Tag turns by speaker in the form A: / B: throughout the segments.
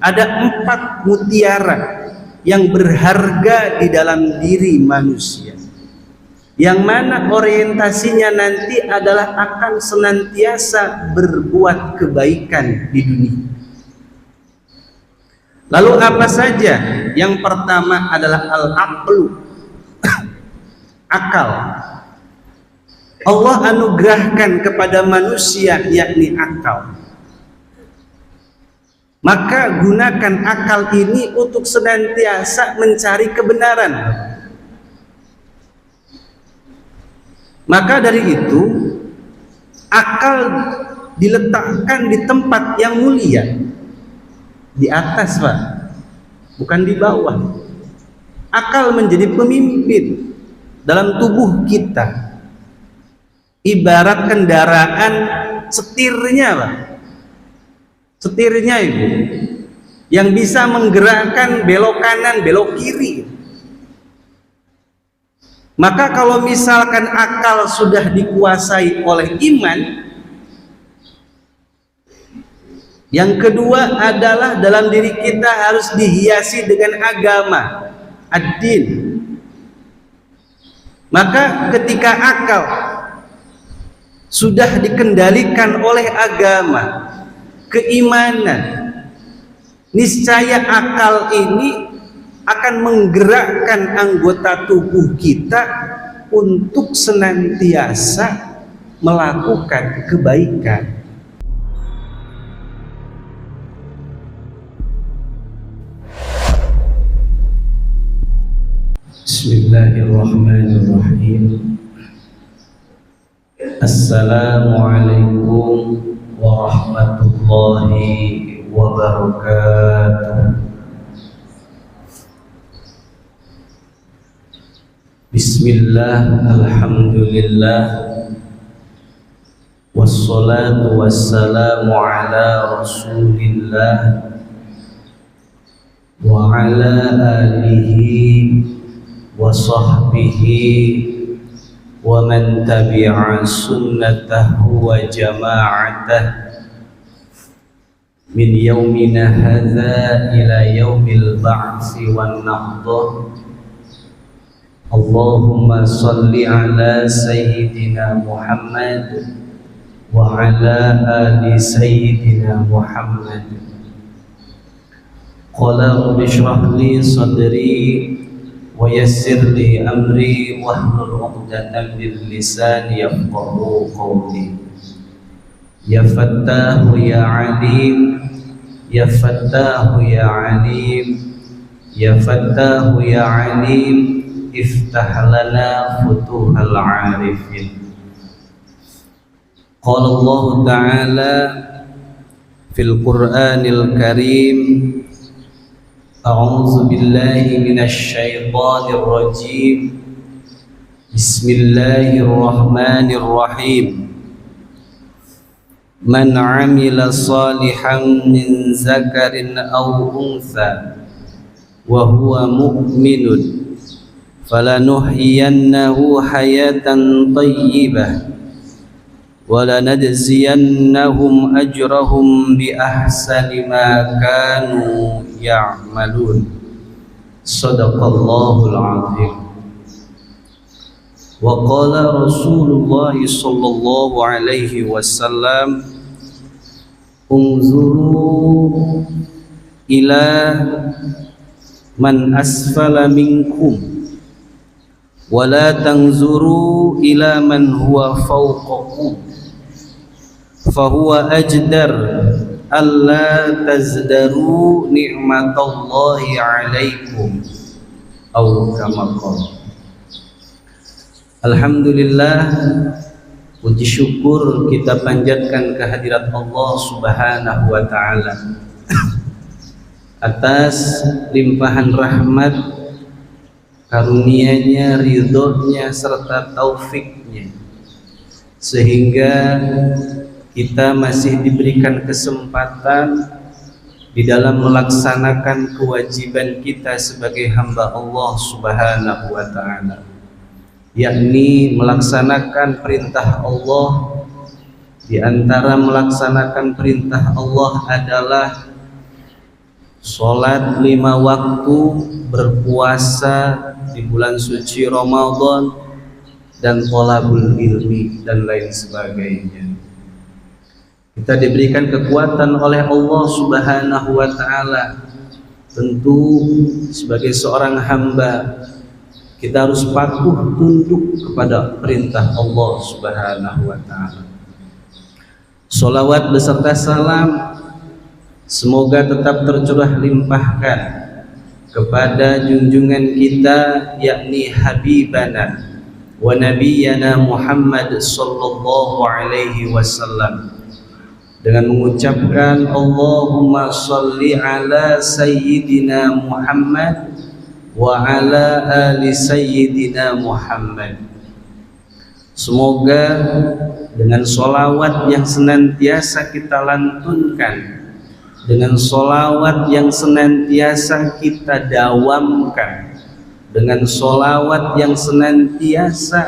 A: Ada 4 mutiara yang berharga di dalam diri manusia, yang mana orientasinya nanti adalah akan senantiasa berbuat kebaikan di dunia. Lalu apa saja? Yang pertama adalah al-aqlu, akal. Allah anugerahkan kepada manusia yakni akal. Maka gunakan akal ini untuk senantiasa mencari kebenaran. Maka dari itu, akal diletakkan di tempat yang mulia, di atas, Pak, bukan di bawah. Akal menjadi pemimpin dalam tubuh kita, ibarat kendaraan setirnya, Pak. Setirnya itu yang bisa menggerakkan belok kanan, belok kiri. Maka kalau misalkan akal sudah dikuasai oleh iman, yang kedua adalah dalam diri kita harus dihiasi dengan agama, ad-din. Maka ketika akal sudah dikendalikan oleh agama, keimanan, niscaya akal ini akan menggerakkan anggota tubuh kita untuk senantiasa melakukan kebaikan. Bismillahirrahmanirrahim. Assalamualaikum warahmatullahi wabarakatuh. Bismillah, alhamdulillah, wassalatu wassalamu ala rasulillah wa ala alihi wa sahbihi wa man tabi'a sunnatahu wa jama'atah min yaumina hadza ila yaumil ba'tsi wan nahdah. Allahumma salli ala sayyidina Muhammad wa ala ali sayyidina Muhammad. Qala rabbi shrah li sadri wa yassir li amri wahlul 'uqdatam min lisani yafqahu qawli. Ya Fattahu ya Alim, ya Fattahu ya Alim, ya Fattahu ya Alim, iftah lana futuhal arifin. Qala Allah Ta'ala fil Qur'anil Karim, a'udzu billahi minasy syaithanir rajim. Bismillahirrahmanirrahim. Man 'amila salihan min zakarin aw untha wa huwa mu'minun falanuhyiyannahu hayatan tayyibah wa lanajziyannahum ajrahum bi ahsani ma kanu ya'malun. Shadaqallahul azim. Wa qala Rasulullah sallallahu alaihi wasallam, unzuru ila man asfala minkum wala tanzuru ila man huwa fawqakum fahuwa ajdar alla tazdaru ni'matallahi alaikum aw kama qala. Alhamdulillah, puji syukur kita panjatkan kehadirat Allah Subhanahu wa ta'ala atas limpahan rahmat, karunia-Nya, ridho-Nya, serta taufiknya, sehingga kita masih diberikan kesempatan di dalam melaksanakan kewajiban kita sebagai hamba Allah Subhanahu wa ta'ala, yakni melaksanakan perintah Allah. Di antara melaksanakan perintah Allah adalah sholat 5 waktu, berpuasa di bulan suci Ramadan, dan thalabul ilmi dan lain sebagainya. Kita diberikan kekuatan oleh Allah Subhanahu wa taala. Tentu sebagai seorang hamba kita harus patuh tunduk kepada perintah Allah Subhanahu wa taala. Sholawat beserta salam semoga tetap tercurah limpahkan kepada junjungan kita, yakni Habibana wa Nabiyana Muhammad sallallahu alaihi wasallam, dengan mengucapkan Allahumma sholli ala sayyidina Muhammad wa ala ali sayyidina Muhammad. Semoga dengan sholawat yang senantiasa kita lantunkan, dengan sholawat yang senantiasa kita dawamkan, dengan sholawat yang senantiasa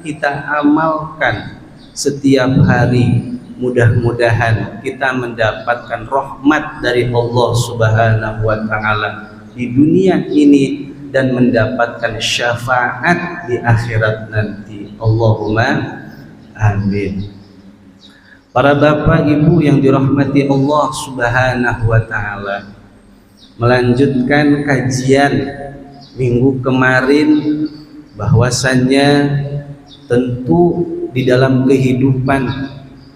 A: kita amalkan setiap hari, mudah-mudahan kita mendapatkan rahmat dari Allah Subhanahu wa taala di dunia ini dan mendapatkan syafaat di akhirat nanti. Allahumma amin. Para bapak ibu yang dirahmati Allah Subhanahu wa taala, melanjutkan kajian minggu kemarin bahwasannya tentu di dalam kehidupan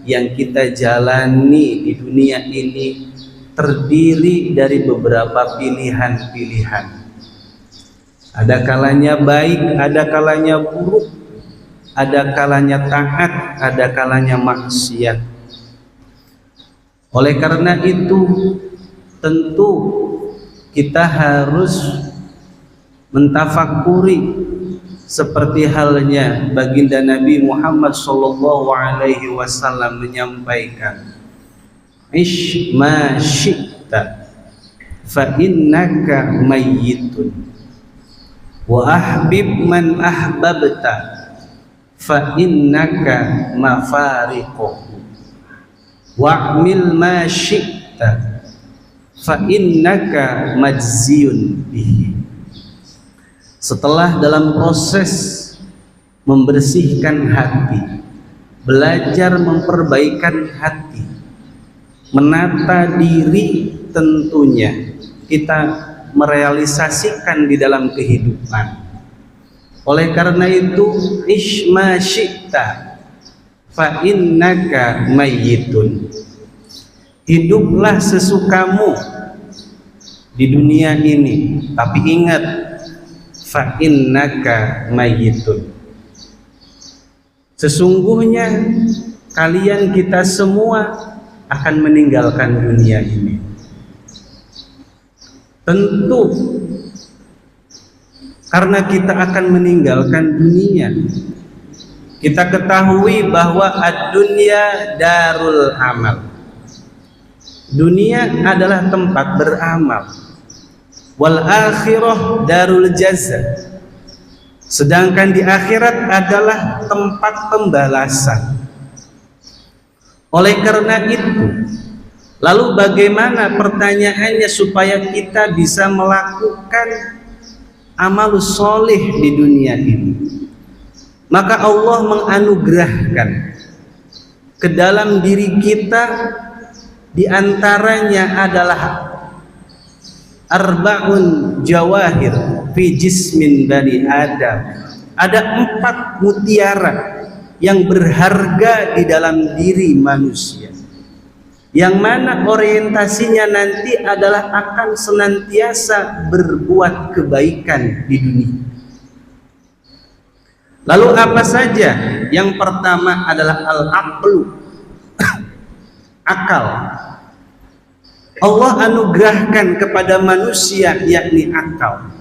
A: yang kita jalani di dunia ini terdiri dari beberapa pilihan-pilihan. Ada kalanya baik, ada kalanya buruk, ada kalanya taat, ada kalanya maksiat. Oleh karena itu tentu kita harus mentafakuri seperti halnya baginda Nabi Muhammad sallallahu alaihi wasallam menyampaikan, ish ma syi'ta fa innaka mayyitun wa ahbib man ahbabta fa innaka mafariquh wa'mil ma syi'ta fa innaka majziyun bihi. Setelah dalam proses membersihkan hati, belajar memperbaikan hati, menata diri, tentunya kita merealisasikan di dalam kehidupan. Oleh karena itu, isma syi'ta fa innaka mayyitun. Hiduplah sesukamu di dunia ini, tapi ingat, fa innaka mayyitun. Sesungguhnya kalian kita semua akan meninggalkan dunia ini. Tentu karena kita akan meninggalkan dunia, kita ketahui bahwa ad-dunya darul amal. Dunia adalah tempat beramal. Wal akhirah darul jaza. Sedangkan di akhirat adalah tempat pembalasan. Oleh karena itu, lalu bagaimana pertanyaannya supaya kita bisa melakukan amal soleh di dunia ini? Maka Allah menganugerahkan ke dalam diri kita, diantaranya adalah arba'un jawahir fi jismin bani Adam. Ada 4 mutiara yang berharga di dalam diri manusia, yang mana orientasinya nanti adalah akan senantiasa berbuat kebaikan di dunia. Lalu apa saja? Yang pertama adalah al-aqlu, akal. Allah anugerahkan kepada manusia yakni akal.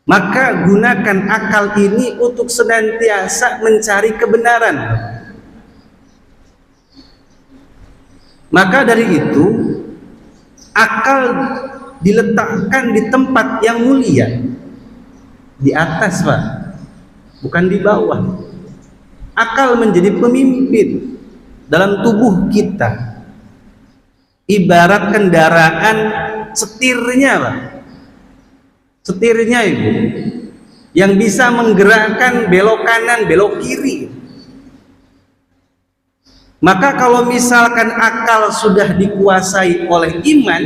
A: Maka gunakan akal ini untuk senantiasa mencari kebenaran. Maka dari itu, akal diletakkan di tempat yang mulia, di atas, Pak, bukan di bawah. Akal menjadi pemimpin dalam tubuh kita. ibarat kendaraan setirnya, Pak. Setirnya itu yang bisa menggerakkan belok kanan, belok kiri. Maka kalau misalkan akal sudah dikuasai oleh iman,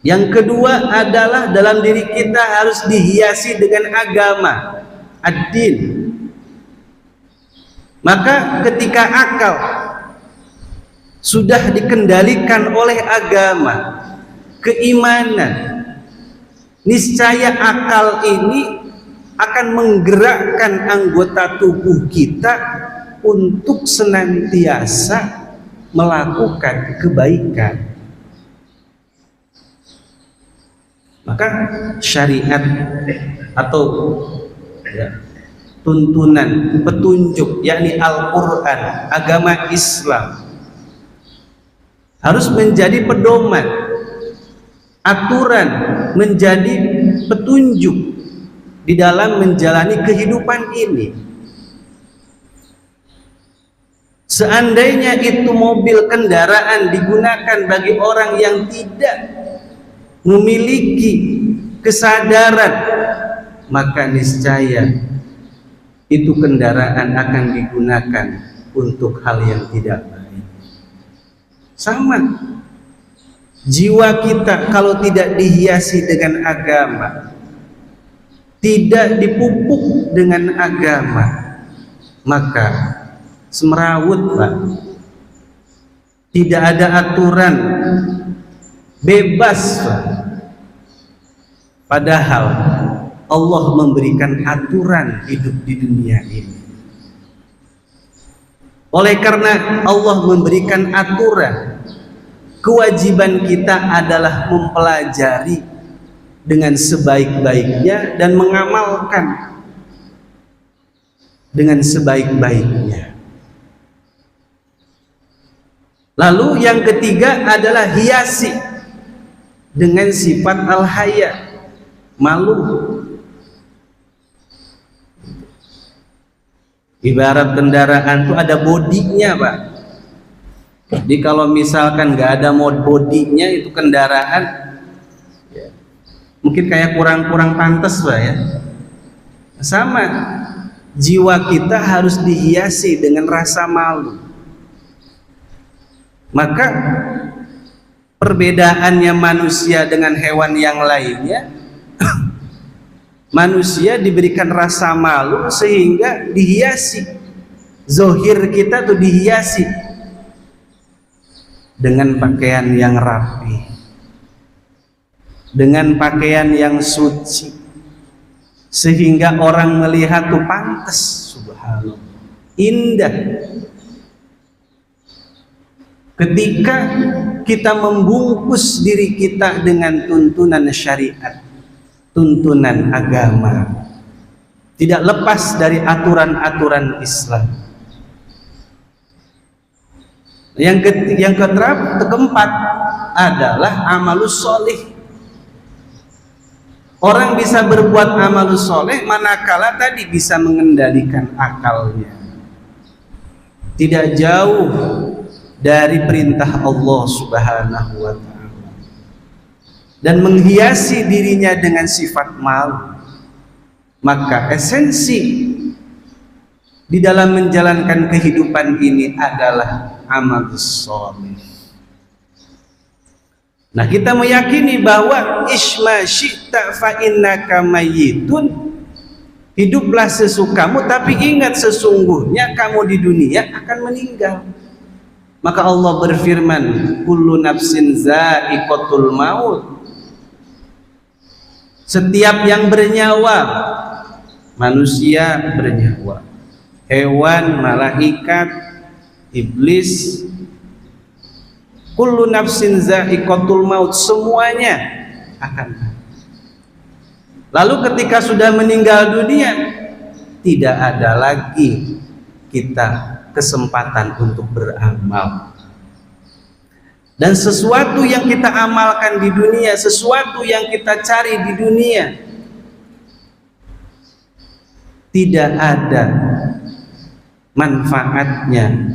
A: yang kedua adalah dalam diri kita harus dihiasi dengan agama, ad-din. Maka ketika akal sudah dikendalikan oleh agama, keimanan, niscaya akal ini akan menggerakkan anggota tubuh kita untuk senantiasa melakukan kebaikan. Maka syariat atau tuntunan, petunjuk, yakni Al-Quran, agama Islam, harus menjadi pedoman, aturan, menjadi petunjuk di dalam menjalani kehidupan ini. Seandainya itu mobil kendaraan digunakan bagi orang yang tidak memiliki kesadaran, maka niscaya itu kendaraan akan digunakan untuk hal yang tidak baik. Sama, jiwa kita kalau tidak dihiasi dengan agama, tidak dipupuk dengan agama, maka semrawut, Pak. Tidak ada aturan, bebas, Pak. Padahal Allah memberikan aturan hidup di dunia ini. Oleh karena Allah memberikan aturan, kewajiban kita adalah mempelajari dengan sebaik-baiknya dan mengamalkan dengan sebaik-baiknya. Lalu yang ketiga adalah hiasi dengan sifat al-haya, malu. Ibarat kendaraan itu ada bodinya, Pak. Jadi kalau misalkan nggak ada bodinya itu kendaraan, mungkin kayak kurang pantas, Pak, ya. Sama, jiwa kita harus dihiasi dengan rasa malu. Maka perbedaannya manusia dengan hewan yang lainnya, manusia diberikan rasa malu sehingga dihiasi. Zohir kita tuh dihiasi dengan pakaian yang rapi, dengan pakaian yang suci, sehingga orang melihat tuh pantas, subhanallah, indah. Ketika kita membungkus diri kita dengan tuntunan syariat, tuntunan agama, tidak lepas dari aturan-aturan Islam. Yang keempat adalah amalus soleh. Orang bisa berbuat amalus soleh manakala tadi bisa mengendalikan akalnya, tidak jauh dari perintah Allah Subhanahu wa ta'ala, dan menghiasi dirinya dengan sifat malu. Maka esensi di dalam menjalankan kehidupan ini adalah amalus soleh. Nah, kita meyakini bahwa isma syi'ta fa innaka mayyitun, hiduplah sesukamu, tapi ingat sesungguhnya kamu di dunia akan meninggal. Maka Allah berfirman, kullu nafsin za'iqatul maut. Setiap yang bernyawa, manusia bernyawa, hewan, malaikat, iblis, kullu nafsin za'iqatul maut, semuanya akan mati. Lalu ketika sudah meninggal dunia, tidak ada lagi kita kesempatan untuk beramal. Dan sesuatu yang kita amalkan di dunia, sesuatu yang kita cari di dunia, tidak ada manfaatnya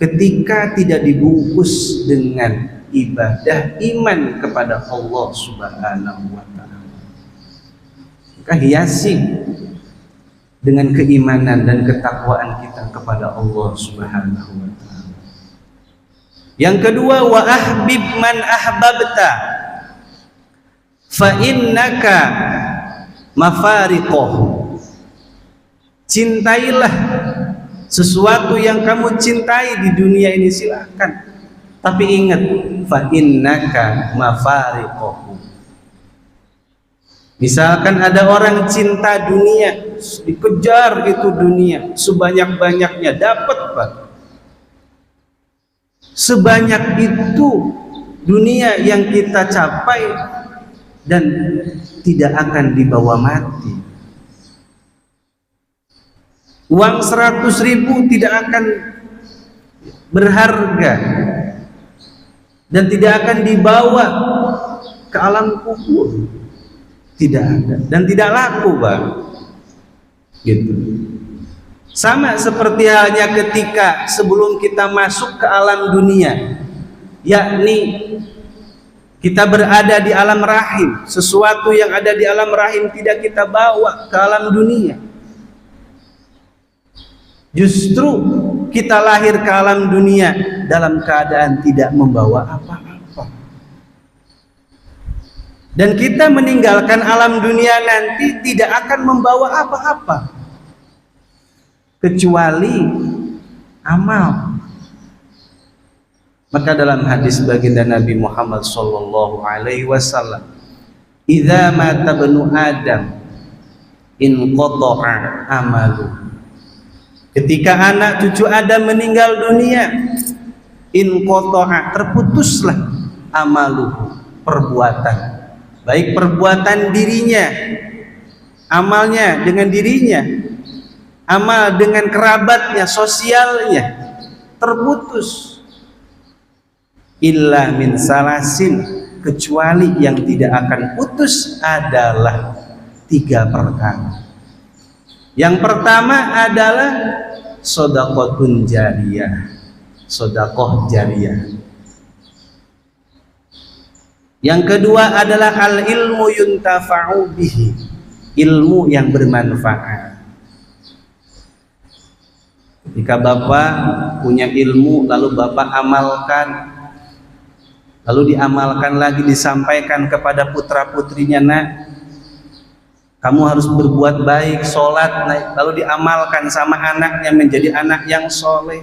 A: ketika tidak dibungkus dengan ibadah iman kepada Allah Subhanahu wa taala. Maka hiasi dengan keimanan dan ketakwaan kita kepada Allah Subhanahu wa taala. Yang kedua, wa ahbib man ahbabta fa innaka mafariqah. Cintailah sesuatu yang kamu cintai di dunia ini, silakan. Tapi ingat, fa innaka mafariqah. Misalkan ada orang cinta dunia, dikejar itu dunia, sebanyak-banyaknya dapat, Pak. Sebanyak itu dunia yang kita capai dan tidak akan dibawa mati. Uang 100.000 tidak akan berharga dan tidak akan dibawa ke alam kubur. Tidak ada dan tidak laku, Bang. Gitu. Sama seperti halnya ketika sebelum kita masuk ke alam dunia, yakni kita berada di alam rahim. Sesuatu yang ada di alam rahim tidak kita bawa ke alam dunia. Justru kita lahir ke alam dunia dalam keadaan tidak membawa apa-apa. Dan kita meninggalkan alam dunia nanti tidak akan membawa apa-apa kecuali amal. Maka dalam hadis baginda Nabi Muhammad sallallahu alaihi wasallam, "Idza mata ibnu Adam inqata'a amalu." Ketika anak cucu Adam meninggal dunia, inqata'a, terputuslah amaluhu, perbuatan. Baik perbuatan dirinya, amalnya dengan dirinya, amal dengan kerabatnya, sosialnya, terputus. Illa min salasin, kecuali yang tidak akan putus adalah 3 perkara. Yang pertama adalah shadaqatun jariyah, sedekah jariyah. Yang kedua adalah al ilmu yuntafa'u bihi, ilmu yang bermanfaat. Jika Bapak punya ilmu lalu Bapak amalkan, lalu diamalkan lagi, disampaikan kepada putra-putrinya, nak, kamu harus berbuat baik, sholat, lalu diamalkan sama anaknya menjadi anak yang soleh.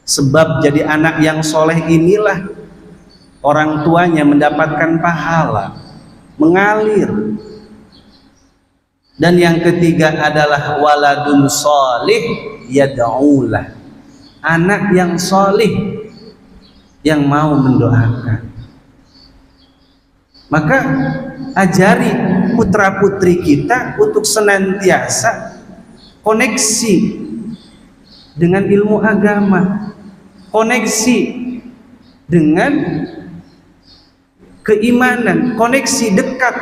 A: Sebab jadi anak yang soleh inilah orang tuanya mendapatkan pahala, mengalir. Dan yang ketiga adalah waladun sholih yad'ulah, anak yang solih yang mau mendoakan. Maka ajari putra putri kita untuk senantiasa koneksi dengan ilmu agama, koneksi dengan keimanan, koneksi dekat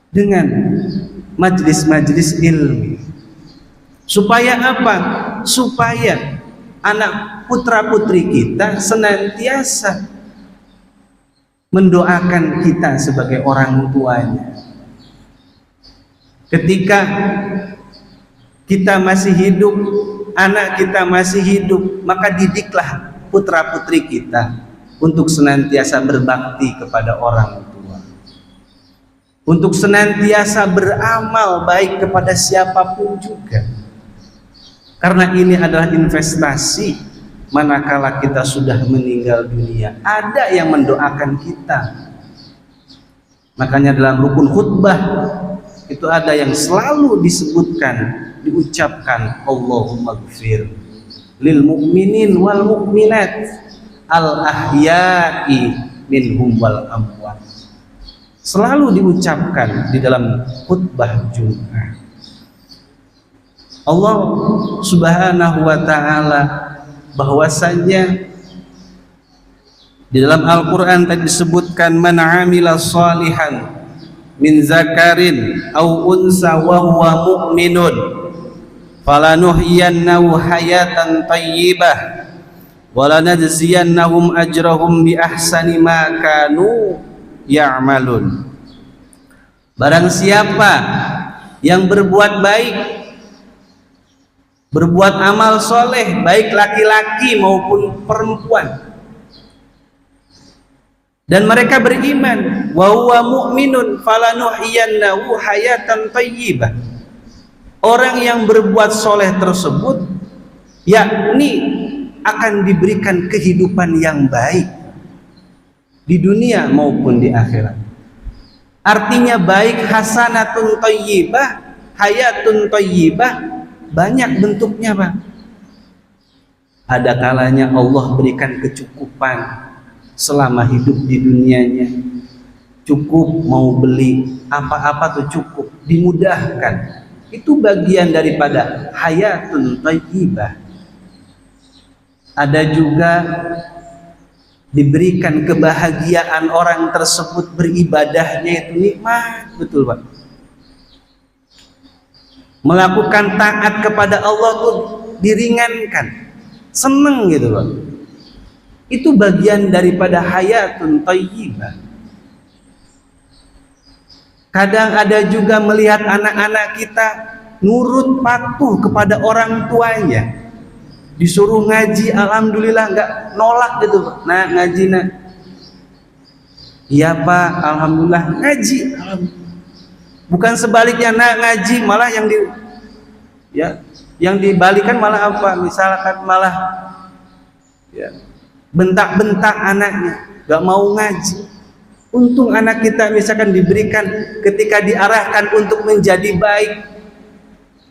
A: dengan majelis-majelis ilmu. Supaya apa? Supaya anak putra putri kita senantiasa mendoakan kita sebagai orang tuanya. Ketika kita masih hidup, anak kita masih hidup, maka didiklah putra putri kita untuk senantiasa berbakti kepada orang tua, untuk senantiasa beramal baik kepada siapapun juga, karena ini adalah investasi. Manakala kita sudah meninggal dunia, ada yang mendoakan kita. Makanya dalam rukun khutbah itu ada yang selalu disebutkan, diucapkan, Allahumma gfir lil mu'minin wal mu'minat al ahya'i minhum wal amwat. Selalu diucapkan di dalam khutbah Jumat. Allah Subhanahu wa ta'ala bahwasanya di dalam Al-Quran tadi disebutkan, man amila salihan min zakarin au unsa wa huwa mu'minun falanuhyiyannahu hayatan tayyibah walanajziyannahum ajrahum bi ahsani ma kanu ya'malun. Barang siapa yang berbuat baik, berbuat amal soleh, baik laki-laki maupun perempuan, dan mereka beriman, wa huwa mu'minun falanuhyiyannahu hayatan thayyibah. Orang yang berbuat soleh tersebut yakni akan diberikan kehidupan yang baik di dunia maupun di akhirat. Artinya baik hasanatun thayyibah, hayatun thayyibah, banyak bentuknya, Pak. Ada kalanya Allah berikan kecukupan selama hidup di dunianya, cukup mau beli apa-apa tuh cukup, dimudahkan. Itu bagian daripada hayatun thayyibah. Ada juga diberikan kebahagiaan orang tersebut beribadahnya itu nikmat, betul Pak. Melakukan taat kepada Allah tuh diringankan, seneng gitu Pak. Itu bagian daripada hayatun thayyibah. Kadang ada juga melihat anak-anak kita nurut patuh kepada orang tuanya, disuruh ngaji, alhamdulillah nggak nolak gitu. Nah ngaji nak, iya Pak, alhamdulillah ngaji. Bukan sebaliknya, nak ngaji malah yang dibalikan malah apa? Misalkan malah bentak-bentak anaknya, nggak mau ngaji. Untung anak kita misalkan diberikan ketika diarahkan untuk menjadi baik,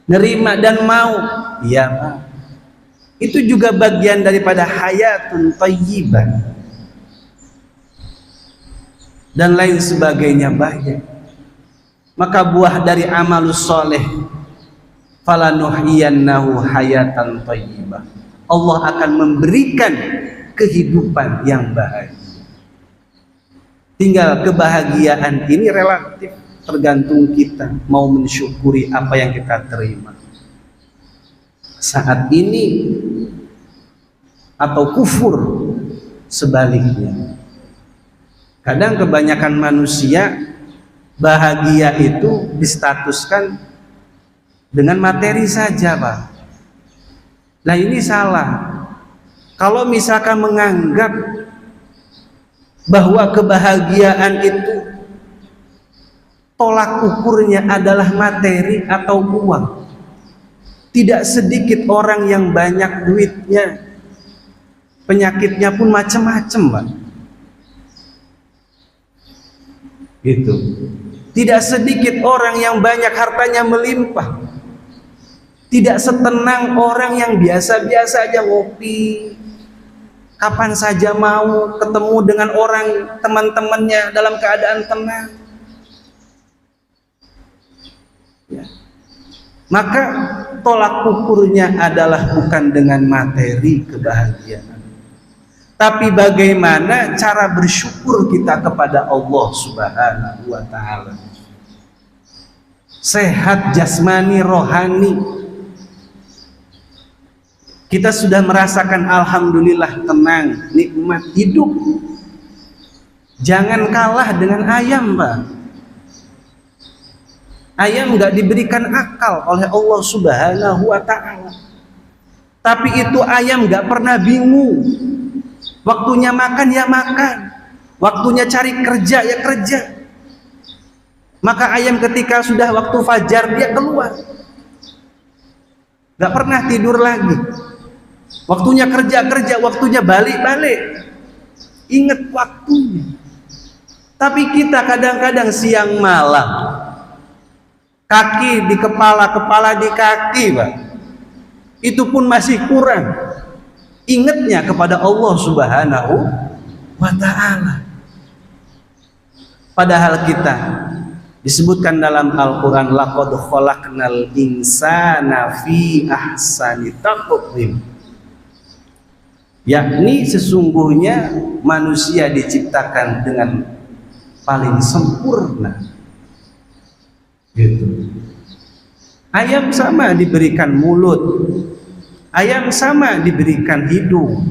A: nerima dan mau, iya Pak. Itu juga bagian daripada hayatun thayyibah. Dan lain sebagainya banyak. Maka buah dari amalus soleh, falanuhyiyannahu hayatan thayyibah. Allah akan memberikan kehidupan yang bahagia. Tinggal kebahagiaan ini relatif, tergantung kita mau mensyukuri apa yang kita terima saat ini atau kufur sebaliknya. Kadang kebanyakan manusia bahagia itu distatuskan dengan materi saja Pak. Nah ini salah. Kalau misalkan menganggap bahwa kebahagiaan itu tolak ukurnya adalah materi atau uang, tidak sedikit orang yang banyak duitnya, penyakitnya pun macam-macam Pak. Gitu. Tidak sedikit orang yang banyak hartanya melimpah, tidak setenang orang yang biasa-biasa aja ngopi, kapan saja mau ketemu dengan orang teman-temannya dalam keadaan tenang. Ya. Maka tolak ukurnya adalah bukan dengan materi kebahagiaan, tapi bagaimana cara bersyukur kita kepada Allah Subhanahu wa Ta'ala. Sehat jasmani rohani, kita sudah merasakan alhamdulillah tenang, nikmat hidup. Jangan kalah dengan ayam Pak. Ayam nggak diberikan akal oleh Allah Subhanahu wa Ta'ala, tapi itu ayam nggak pernah bingung. Waktunya makan ya makan, waktunya cari kerja ya kerja. Maka ayam ketika sudah waktu fajar dia keluar, nggak pernah tidur lagi. Waktunya kerja, waktunya balik. Ingat waktunya. Tapi kita kadang-kadang siang malam, kaki di kepala, kepala di kaki Pak, itu pun masih kurang ingatnya kepada Allah Subhanahu wa Ta'ala. Padahal kita disebutkan dalam Al-Quran, laqad khalaqnal insana fi ahsani taqwim, yakni sesungguhnya manusia diciptakan dengan paling sempurna. Gitu. Ayam sama diberikan mulut, ayam sama diberikan hidung,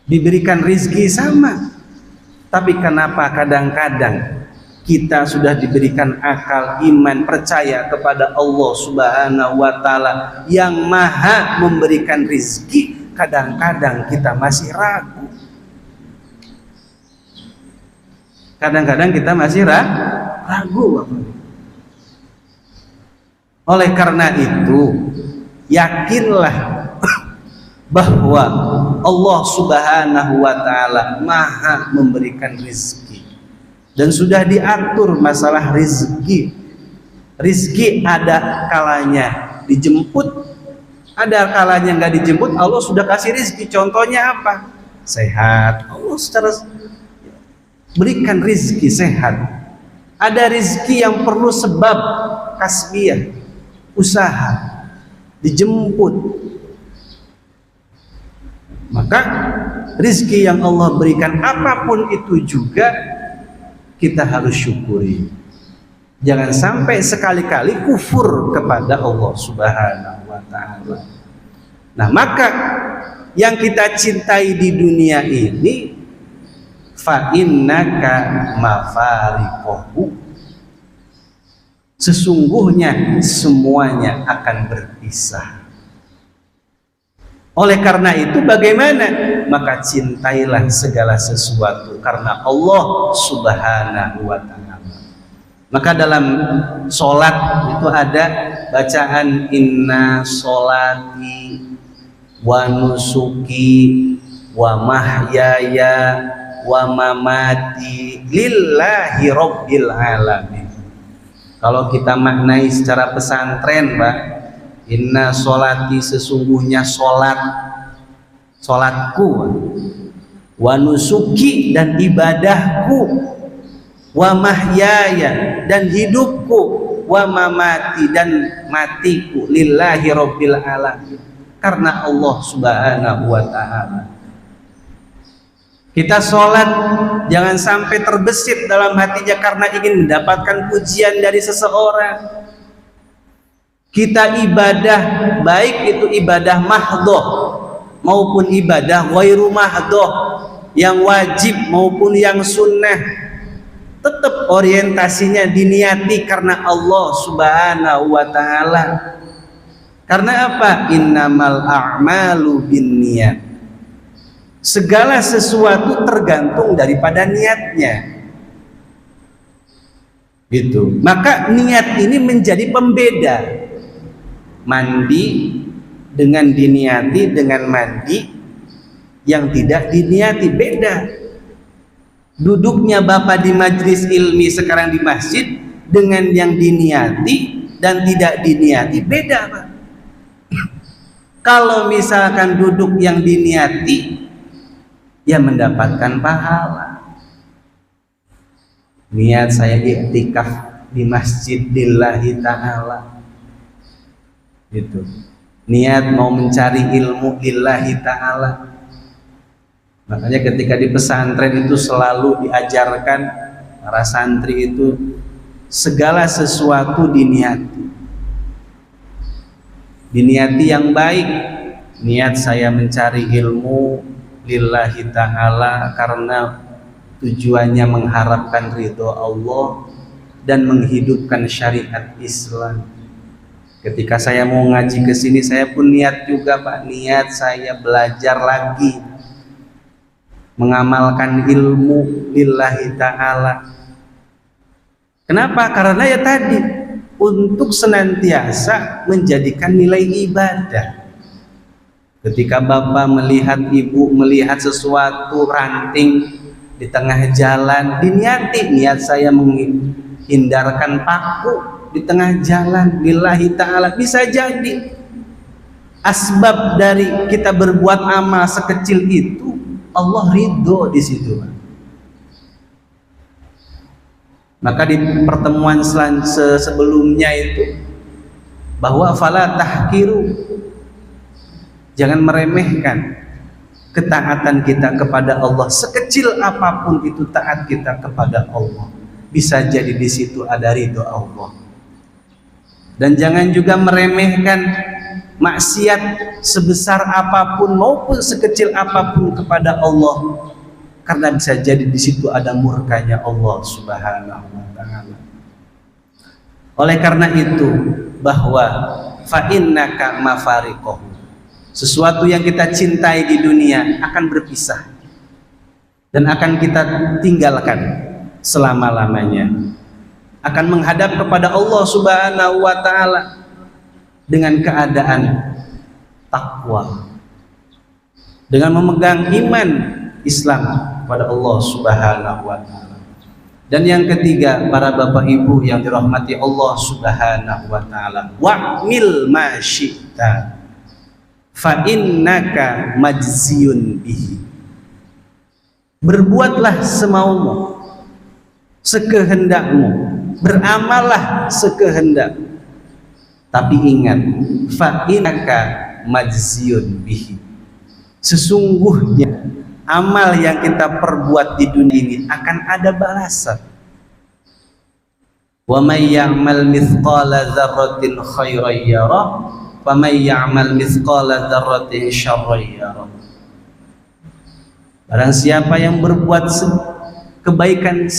A: diberikan rizki sama. Tapi kenapa kadang-kadang kita sudah diberikan akal, iman, percaya kepada Allah Subhanahu wa Ta'ala yang maha memberikan rizki, kadang-kadang kita masih ragu. Kadang-kadang kita masih ragu. Oleh karena itu, yakinlah bahwa Allah Subhanahu wa Ta'ala maha memberikan rizki. Dan sudah diatur masalah rizki. Rizki ada kalanya dijemput, ada kalanya nggak dijemput. Allah sudah kasih rizki. Contohnya apa? Sehat. Allah secara berikan rizki sehat. Ada rizki yang perlu sebab kasbiyah, usaha, dijemput. Maka rizki yang Allah berikan apapun itu juga kita harus syukuri. Jangan sampai sekali-kali kufur kepada Allah Subhanahu wa Ta'ala. Nah, maka yang kita cintai di dunia ini, fa innaka mafariqahu, sesungguhnya semuanya akan berpisah. Oleh karena itu bagaimana? Maka cintailah segala sesuatu karena Allah Subhanahu wa Ta'ala. Maka dalam sholat itu ada bacaan inna sholati wa nusuki wa mahyaya wa mamati lillahi rabbil alamin. Kalau kita maknai secara pesantren, Pak, inna sholati, sesungguhnya sholatku, wa nusuki, dan ibadahku, wa mahyaya, dan hidupku, wa mamati, dan matiku, lillahi rabbil alamin, karena Allah Subhanahu wa Ta'ala. Kita sholat jangan sampai terbesit dalam hatinya karena ingin mendapatkan pujian dari seseorang. Kita ibadah, baik itu ibadah mahdhah maupun ibadah ghairu mahdhah, yang wajib maupun yang sunnah, tetap orientasinya diniati karena Allah Subhanahu wa Ta'ala. Karena apa? Innamal a'malu binniyat. Segala sesuatu tergantung daripada niatnya. Gitu. Maka niat ini menjadi pembeda. Mandi dengan diniati dengan mandi yang tidak diniati beda. Duduknya Bapak di majlis ilmi sekarang di masjid dengan yang diniati dan tidak diniati beda, Pak. Kalau misalkan duduk yang diniati, ya mendapatkan pahala. Niat saya iktikaf di masjid lillahi ta'ala, gitu. Niat mau mencari ilmu lillahi ta'ala. Makanya ketika di pesantren itu selalu diajarkan para santri itu segala sesuatu diniati. Diniati yang baik. Niat saya mencari ilmu lillahi ta'ala karena tujuannya mengharapkan ridho Allah dan menghidupkan syariat Islam. Ketika saya mau ngaji ke sini, saya pun niat juga, Pak. Niat saya belajar lagi, mengamalkan ilmu lillahi ta'ala. Kenapa? Karena ya tadi, untuk senantiasa menjadikan nilai ibadah. Ketika Bapak melihat Ibu melihat sesuatu ranting di tengah jalan, diniati, niat saya menghindarkan paku di tengah jalan lillahi ta'ala. Bisa jadi asbab dari kita berbuat amal sekecil itu Allah ridho di situ. Maka di pertemuan sebelumnya itu bahwa fala tahkiru, jangan meremehkan ketaatan kita kepada Allah, sekecil apapun itu taat kita kepada Allah. Bisa jadi di situ ada ridho Allah. Dan jangan juga meremehkan maksiat sebesar apapun maupun sekecil apapun kepada Allah, karena bisa jadi di situ ada murkanya Allah Subhanahu wa taala. Oleh karena itu, bahwa fa innaka mafariqahu, sesuatu yang kita cintai di dunia akan berpisah dan akan kita tinggalkan selama-lamanya, akan menghadap kepada Allah Subhanahu wa taala dengan keadaan takwa, dengan memegang iman Islam pada Allah Subhanahu wa taala. Dan yang ketiga, para bapak ibu yang dirahmati Allah Subhanahu wa taala, wa'mil ma syi'ta fa innaka majziyun bihi. Berbuatlah semaumu, sekehendakmu, beramallah sekehendakmu, tapi ingat, fa innaka majziyun bihi, sesungguhnya amal yang kita perbuat di dunia ini akan ada balasan. Wa may ya'mal mithqala dzarratin khairan yara wa may ya'mal mithqala dzarratin syarran yara. Barang siapa yang berbuat kebaikan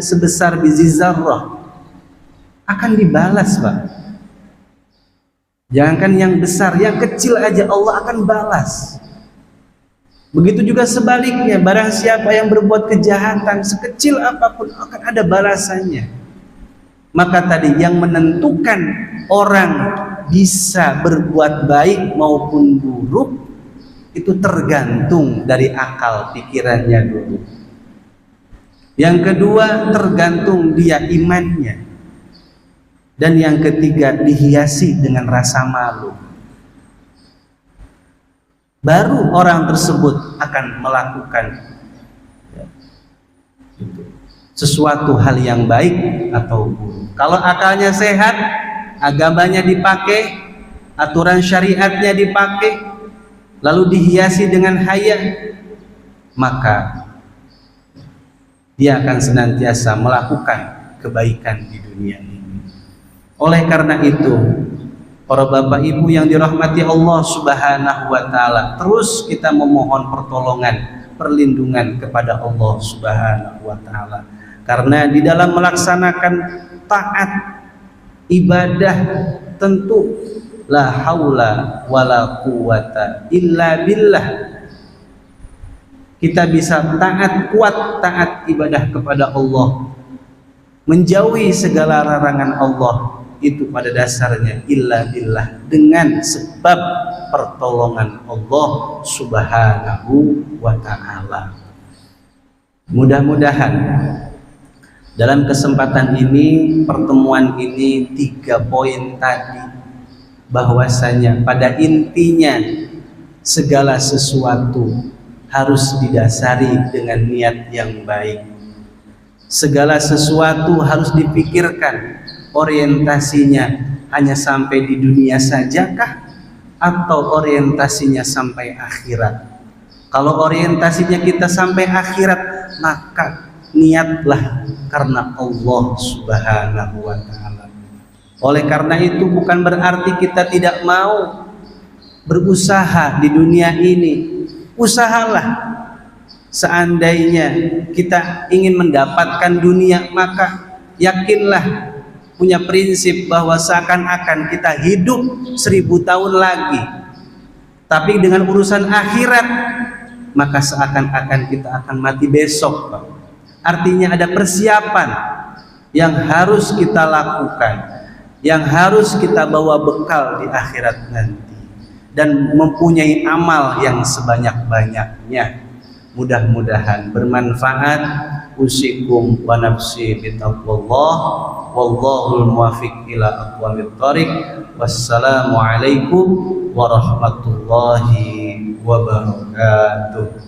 A: sebesar biji zarrah akan dibalas, Pak. Jangankan yang besar, yang kecil aja Allah akan balas. Begitu juga sebaliknya, barang siapa yang berbuat kejahatan sekecil apapun akan ada balasannya. Maka tadi yang menentukan orang bisa berbuat baik maupun buruk itu tergantung dari akal pikirannya dulu. Yang kedua, tergantung dia imannya. Dan yang ketiga, dihiasi dengan rasa malu. Baru orang tersebut akan melakukan sesuatu hal yang baik atau buruk. Kalau akalnya sehat, agamanya dipakai, aturan syariatnya dipakai, lalu dihiasi dengan haya, maka dia akan senantiasa melakukan kebaikan di dunia ini. Oleh karena itu, para bapak ibu yang dirahmati Allah Subhanahu wa taala, terus kita memohon pertolongan, perlindungan kepada Allah Subhanahu wa taala. Karena di dalam melaksanakan taat ibadah tentu la haula wala quwata illa billah. Kita bisa taat, kuat taat ibadah kepada Allah, menjauhi segala larangan Allah, itu pada dasarnya illa billah, dengan sebab pertolongan Allah Subhanahu wa ta'ala. Mudah-mudahan dalam kesempatan ini, pertemuan ini, 3 poin tadi, bahwasanya pada intinya segala sesuatu harus didasari dengan niat yang baik. Segala sesuatu harus dipikirkan, orientasinya hanya sampai di dunia sajakah atau orientasinya sampai akhirat. Kalau orientasinya kita sampai akhirat, maka niatlah karena Allah Subhanahu wa ta'ala. Oleh karena itu bukan berarti kita tidak mau berusaha di dunia ini. Usahalah. Seandainya kita ingin mendapatkan dunia, maka yakinlah, punya prinsip bahwa seakan-akan kita hidup 1000 tahun lagi, tapi dengan urusan akhirat maka seakan-akan kita akan mati besok, Pak. Artinya ada persiapan yang harus kita lakukan, yang harus kita bawa bekal di akhirat nanti, dan mempunyai amal yang sebanyak-banyaknya. Mudah-mudahan bermanfaat. Usikum wa nafsi bitaqwallah, wallahul muwaffiq ila aqwamit thoriq. Wassalamualaikum warahmatullahi wabarakatuh.